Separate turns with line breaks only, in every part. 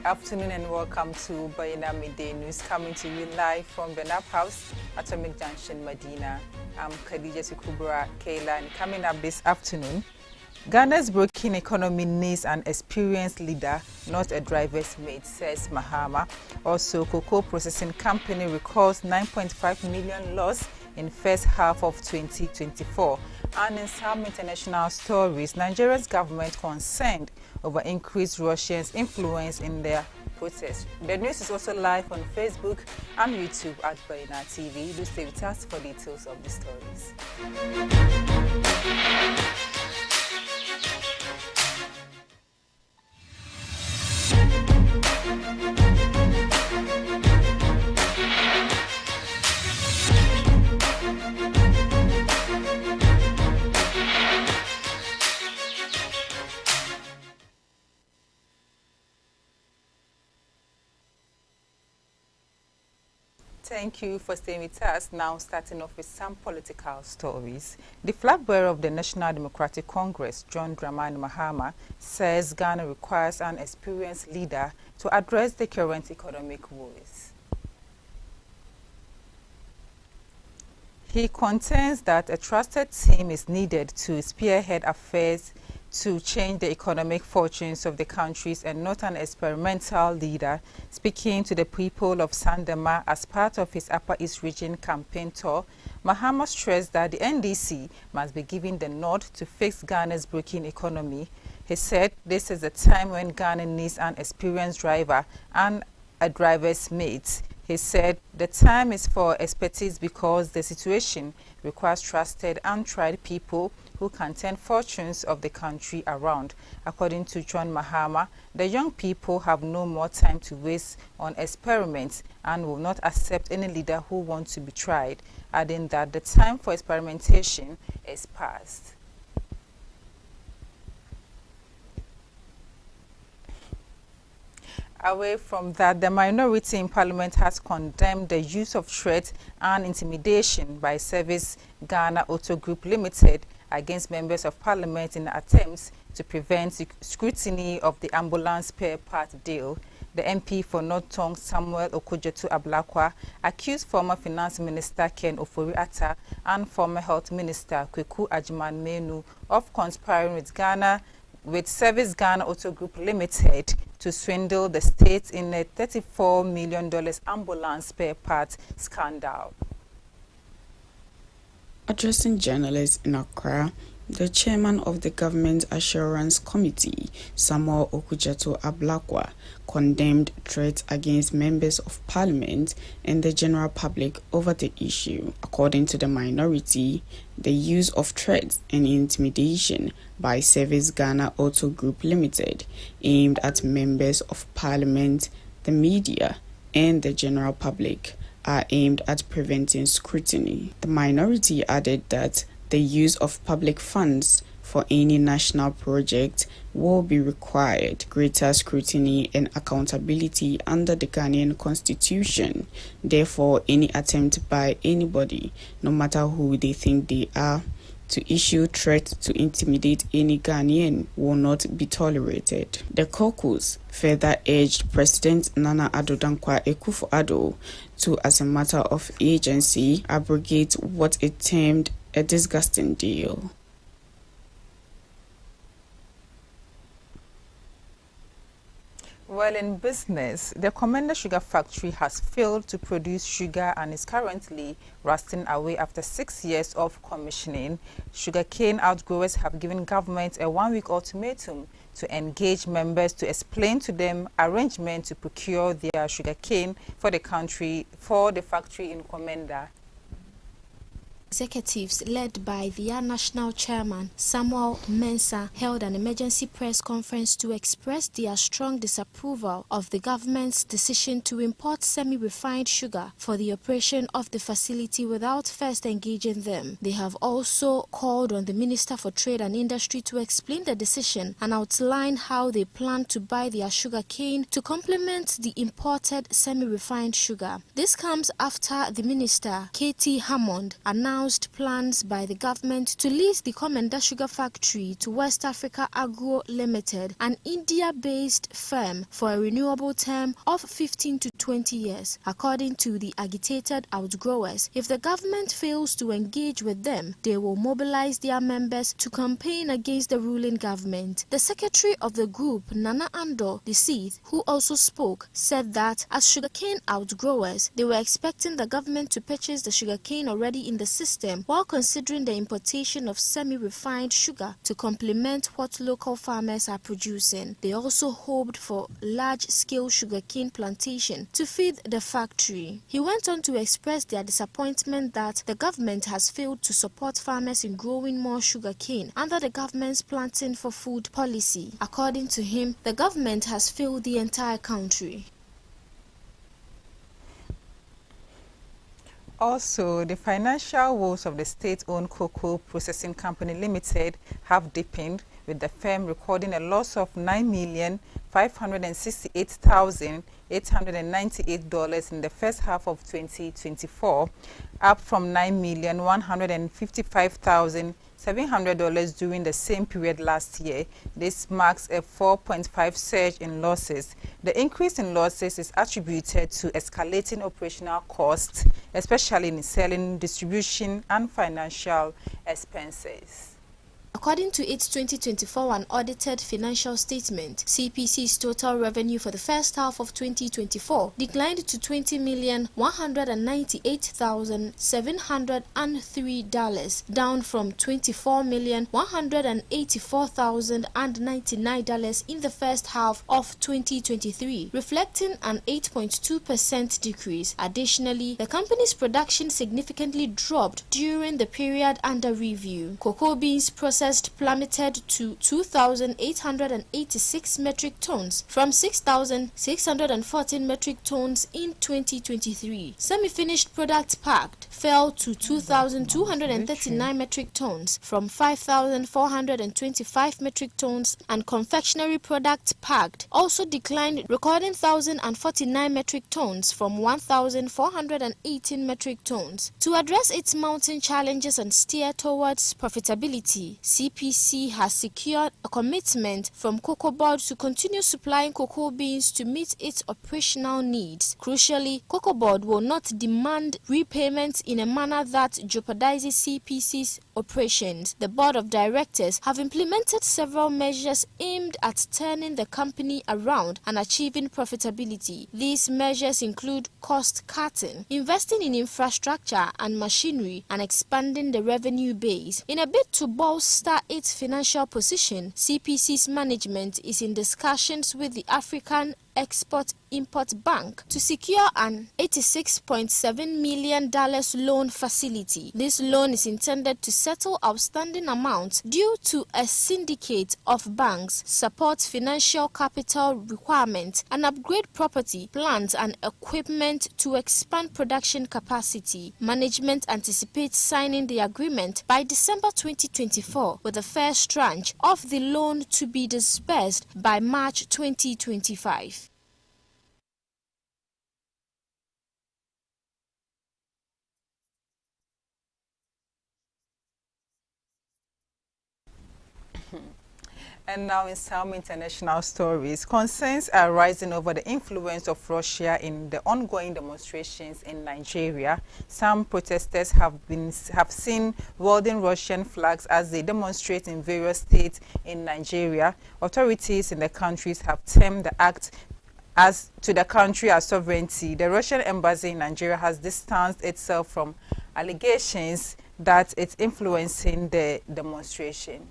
afternoon and welcome to Bayina Midday News, coming to you live from the NAP House, Atomic Junction, Medina. I'm Khadija Kubra Kayla, and coming up this afternoon, Ghana's broken economy needs an experienced leader, not a driver's mate, says Mahama. Also, cocoa processing company records 9.5 million loss in first half of 2024. And in some international stories, Nigeria's government concerned over increased Russian influence in their protests. The news is also live on Facebook and YouTube at Bayina TV. Do stay with us for details of the stories. Thank you for staying with us. Now, starting off with some political stories. The flag bearer of the National Democratic Congress, John Dramani Mahama, says Ghana requires an experienced leader to address the current economic woes. He contends that a trusted team is needed to spearhead affairs to change the economic fortunes of the countries and not an experimental leader. Speaking to the people of Sandema as part of his Upper East Region campaign tour, Mahama stressed that the NDC must be given the nod to fix Ghana's broken economy. He said this is a time when Ghana needs an experienced driver and a driver's mate. He said the time is for expertise because the situation requires trusted and tried people who can turn fortunes of the country around. According to John Mahama, the young people have no more time to waste on experiments and will not accept any leader who wants to be tried, adding that the time for experimentation is past. Away from that, the minority in Parliament has condemned the use of threats and intimidation by Service Ghana Auto Group Limited against members of Parliament in attempts to prevent scrutiny of the ambulance spare part deal. The MP for North Tongue, Samuel Okudzeto Ablakwa, accused former Finance Minister Ken Ofori-Atta and former Health Minister Kweku Agyeman-Manu of conspiring with Service Ghana Auto Group Limited to swindle the state in a $34 million ambulance spare part scandal.
Addressing journalists in Accra, the chairman of the Government Assurance Committee, Samuel Okudzeto Ablakwa, condemned threats against members of parliament and the general public over the issue. According to the minority, the use of threats and intimidation by Service Ghana Auto Group Limited aimed at members of parliament, the media, and the general public are aimed at preventing scrutiny. The minority added that the use of public funds for any national project will be required greater scrutiny and accountability under the Ghanaian Constitution. Therefore, any attempt by anybody, no matter who they think they are, to issue threats to intimidate any Ghanaian will not be tolerated. The caucus further urged President Nana Addo Dankwa Akufo-Addo to, as a matter of agency, abrogate what it termed a disgusting deal.
Well, in business, the Commander Sugar Factory has failed to produce sugar and is currently rusting away after 6 years of commissioning. Sugarcane outgrowers have given government a one-week ultimatum to engage members to explain to them arrangement to procure their sugarcane for the factory in Commander.
Executives led by their national chairman Samuel Mensah held an emergency press conference to express their strong disapproval of the government's decision to import semi-refined sugar for the operation of the facility without first engaging them. They have also called on the Minister for Trade and Industry to explain the decision and outline how they plan to buy their sugar cane to complement the imported semi-refined sugar. This comes after the Minister, K.T. Hammond, announced announced plans by the government to lease the Komenda Sugar Factory to West Africa Agro Limited, an India-based firm, for a renewable term of 15 to 20 years, according to the agitated outgrowers. If the government fails to engage with them, they will mobilize their members to campaign against the ruling government. The secretary of the group, Nana Ando Desith, who also spoke, said that as sugarcane outgrowers, they were expecting the government to purchase the sugarcane already in the system while considering the importation of semi-refined sugar to complement what local farmers are producing. They also hoped for large-scale sugarcane plantation to feed the factory. He went on to express their disappointment that the government has failed to support farmers in growing more sugarcane under the government's planting for food policy. According to him, the government has failed the entire country.
Also, the financial woes of the state-owned Cocoa Processing Company Limited have deepened, with the firm recording a loss of $9,568,898 in the first half of 2024, up from $9,155,700 during the same period last year. This marks a 4.5% surge in losses. The increase in losses is attributed to escalating operational costs, especially in selling, distribution, and financial expenses.
According to its 2024 unaudited financial statement, CPC's total revenue for the first half of 2024 declined to $20,198,703, down from $24,184,099 in the first half of 2023, reflecting an 8.2% decrease. Additionally, the company's production significantly dropped during the period under review. Cocoa beans processed plummeted to 2,886 metric tons from 6,614 metric tons in 2023. Semi-finished product packed fell to 2,239 metric tons from 5,425 metric tons, and confectionery product packed also declined, recording 1,049 metric tons from 1,418 metric tons. To address its mounting challenges and steer towards profitability, CPC has secured a commitment from Cocoa Board to continue supplying cocoa beans to meet its operational needs. Crucially, Cocoa Board will not demand repayments in a manner that jeopardizes CPC's operations. The Board of Directors have implemented several measures aimed at turning the company around and achieving profitability. These measures include cost cutting, investing in infrastructure and machinery, and expanding the revenue base. In a bid to bolster its financial position, CPC's management is in discussions with the African Export-Import Bank to secure an $86.7 million loan facility. This loan is intended to settle outstanding amounts due to a syndicate of banks, support financial capital requirements, and upgrade property, plant, and equipment to expand production capacity. Management anticipates signing the agreement by December 2024, with the first tranche of the loan to be disbursed by March 2025.
And now in some international stories, concerns are rising over the influence of Russia in the ongoing demonstrations in Nigeria. Some protesters have seen waving Russian flags as they demonstrate in various states in Nigeria. Authorities in the countries have termed the act as to the country as sovereignty. The Russian embassy in Nigeria has distanced itself from allegations that it's influencing the demonstration.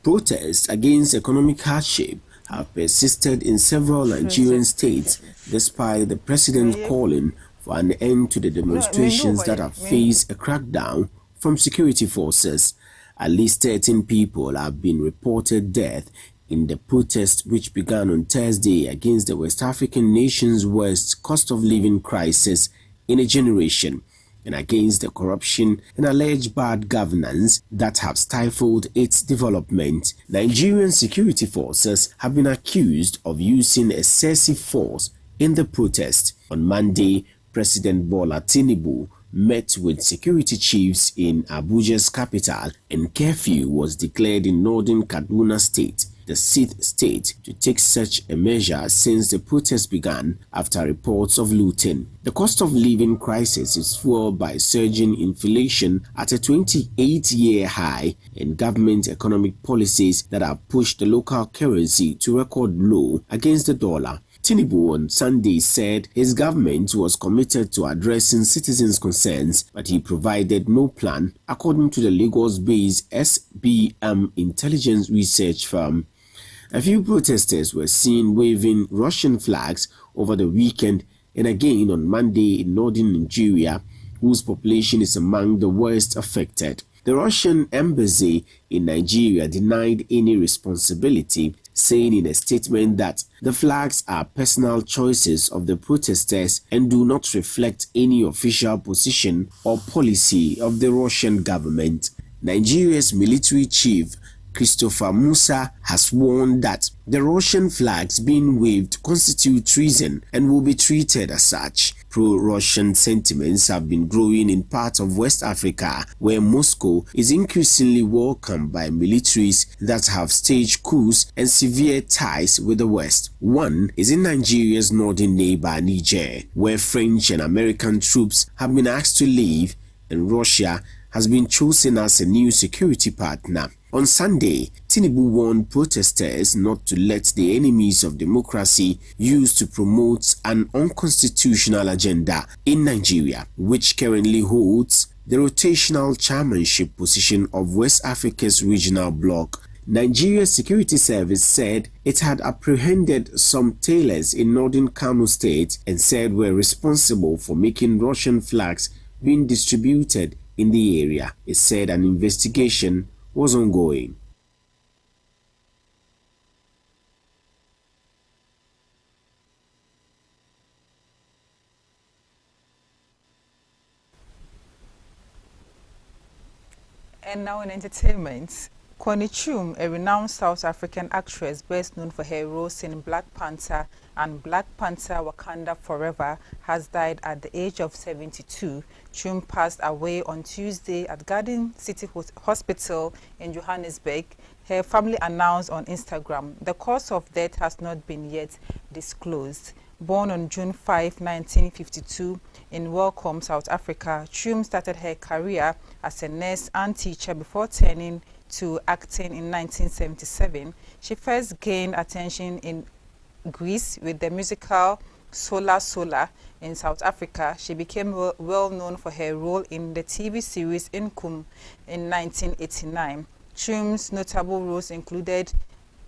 Protests against economic hardship have persisted in several Nigerian states, despite the president calling for an end to the demonstrations that have faced a crackdown from security forces. At least 13 people have been reported dead in the protest, which began on Thursday against the West African nation's worst cost of living crisis in a generation, and against the corruption and alleged bad governance that have stifled its development. Nigerian security forces have been accused of using excessive force in the protest. On Monday, President Bola Tinubu met with security chiefs in Abuja's capital, and curfew was declared in northern Kaduna State, the 6th state to take such a measure since the protests began after reports of looting. The cost of living crisis is fueled by surging inflation at a 28-year high and government economic policies that have pushed the local currency to record low against the dollar. Tinubu on Sunday said his government was committed to addressing citizens' concerns, but he provided no plan, according to the Lagos-based SBM intelligence research firm. A few protesters were seen waving Russian flags over the weekend and again on Monday in northern Nigeria, whose population is among the worst affected. The Russian embassy in Nigeria denied any responsibility, saying in a statement that the flags are personal choices of the protesters and do not reflect any official position or policy of the Russian government. Nigeria's military chief, Christopher Musa, has warned that the Russian flags being waved constitute treason and will be treated as such. Pro-Russian sentiments have been growing in parts of West Africa, where Moscow is increasingly welcomed by militaries that have staged coups and severe ties with the West. One is in Nigeria's northern neighbor Niger, where French and American troops have been asked to leave, and Russia has been chosen as a new security partner. On Sunday, Tinubu warned protesters not to let the enemies of democracy use to promote an unconstitutional agenda in Nigeria, which currently holds the rotational chairmanship position of West Africa's regional bloc. Nigeria's security service said it had apprehended some tailors in northern Kano State and said were responsible for making Russian flags being distributed in the area. It said an investigation was ongoing.
And now in entertainment, Connie Chung, a renowned South African actress best known for her roles in Black Panther and Black Panther Wakanda Forever, has died at the age of 72. Chung passed away on Tuesday at Garden City Hospital in Johannesburg. Her family announced on Instagram. The cause of death has not been yet disclosed. Born on June 5, 1952 in Welkom, South Africa, Chung started her career as a nurse and teacher before turning to acting in 1977. She first gained attention in Greece with the musical Sola Sola. In South Africa, she became well known for her role in the TV series Inkum in 1989. Chung's notable roles included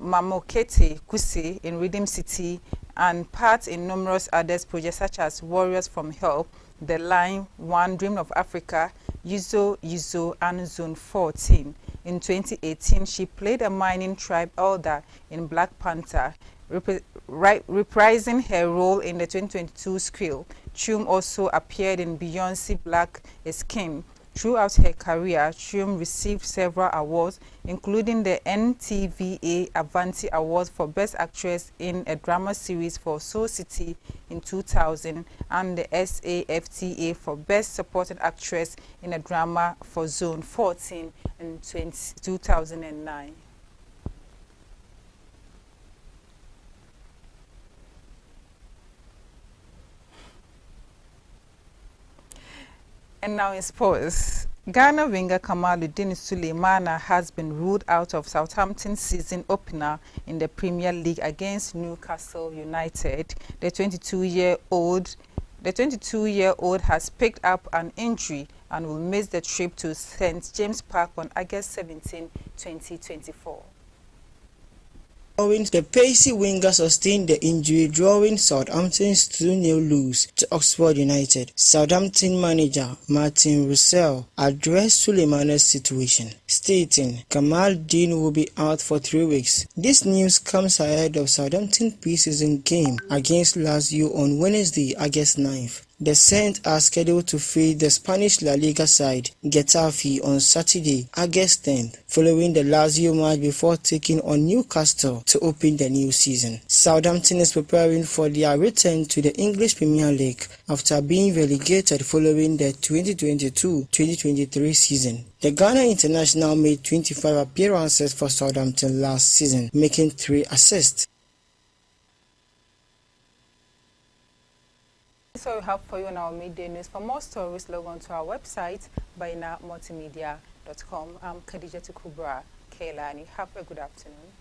Mamokete Kusi in Rhythm City and parts in numerous other projects such as Warriors from Hell, The Line, One Dream of Africa, Yuzo Yuzo, and Zone 14. In 2018, she played a mining tribe elder in Black Panther, reprising her role in the 2022 Skrill. Chung also appeared in Beyoncé Black is King. Throughout her career, Chung received several awards, including the NTVA Avanti Award for Best Actress in a Drama Series for Soul City in 2000 and the SAFTA for Best Supporting Actress in a Drama for Zone 14 in 2009. And now in sports, Ghana winger Kamaluddin Sulemana has been ruled out of Southampton's season opener in the Premier League against Newcastle United. The 22-year-old has picked up an injury and will miss the trip to St. James Park on August 17, 2024.
The pacey winger sustained the injury, drawing Southampton's 2-0 lose to Oxford United. Southampton manager Martin Russell addressed Sulemana's situation, stating Kamaluddin will be out for 3 weeks. This news comes ahead of Southampton's pre-season game against Lazio on Wednesday, August 9th. The Saints are scheduled to face the Spanish La Liga side Getafe on Saturday, August 10th, following the Lazio match before taking on Newcastle to open the new season. Southampton is preparing for their return to the English Premier League after being relegated following the 2022-2023 season. The Ghana international made 25 appearances for Southampton last season, making 3 assists.
So we have for you in our midday news. For more stories, log on to our website, bainamultimedia.com. I'm Khadija Kubra Kailani. Have a good afternoon.